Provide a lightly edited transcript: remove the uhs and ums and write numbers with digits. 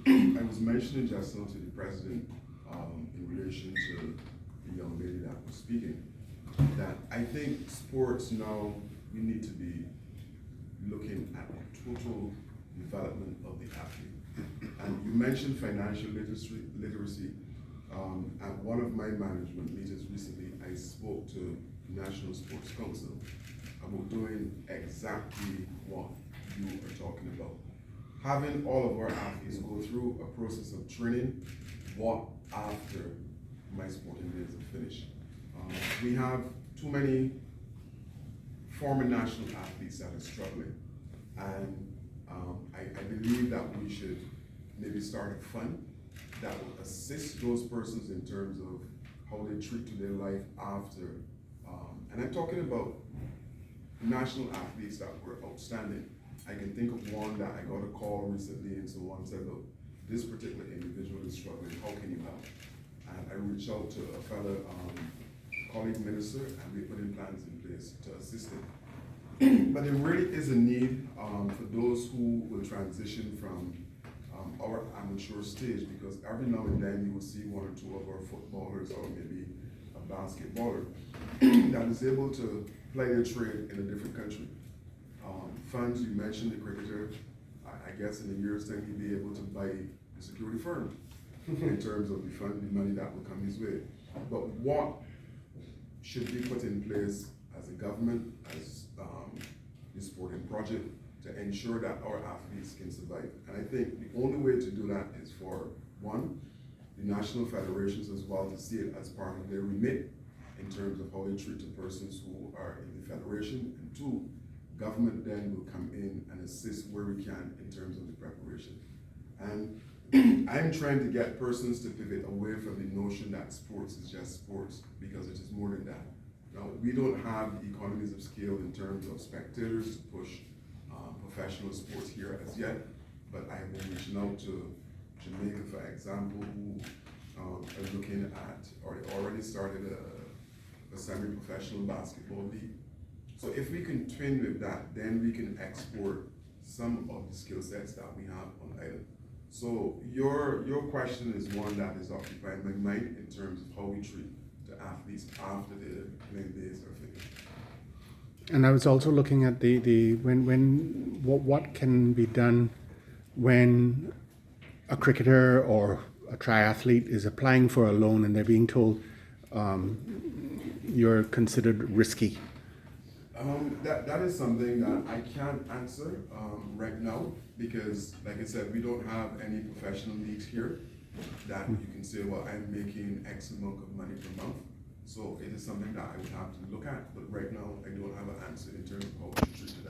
I was mentioning just now to the president in relation to the young lady that was speaking, that I think sports now, we need to be looking at the total development of the athlete. And you mentioned financial literacy. At one of my management meetings recently, I spoke to the National Sports Council about doing exactly what you are talking about. Having all of our athletes go through a process of training, what after my sporting days are finished. We have too many former national athletes that are struggling, and I believe that we should maybe start a fund that will assist those persons in terms of how they treat to their life after. And I'm talking about national athletes that were outstanding. I can think of one that I got a call recently, and someone said, look, this particular individual is struggling, how can you help? And I reached out to a fellow colleague minister, and we put in plans in place to assist him. But there really is a need for those who will transition from our amateur stage, because every now and then you will see one or two of our footballers or maybe a basketballer that is able to play their trade in a different country. Funds, you mentioned the cricketer, I guess in a year's time he'll be able to buy a security firm in terms of the fund, the money that will come his way. But what should be put in place as a government, as the sporting project, to ensure that our athletes can survive? And I think the only way to do that is for, one, the national federations as well to see it as part of their remit in terms of how they treat the persons who are in the federation, and two, government then will come in and assist where we can in terms of the preparation. And I'm trying to get persons to pivot away from the notion that sports is just sports, because it is more than that. Now, we don't have the economies of scale in terms of spectators to push professional sports here as yet, but I have been reaching out to Jamaica, for example, who are looking at, or they already started a semi-professional basketball league. So if we can twin with that, then we can export some of the skill sets that we have on island. So your question is one that is occupying my mind in terms of how we treat the athletes after the playing days are finished. And I was also looking at what can be done when a cricketer or a triathlete is applying for a loan and they're being told you're considered risky. That is something that I can't answer right now, because, like I said, we don't have any professional leagues here that you can say, well, I'm making X amount of money per month. So it is something that I would have to look at, but right now I don't have an answer in terms of how to treat it.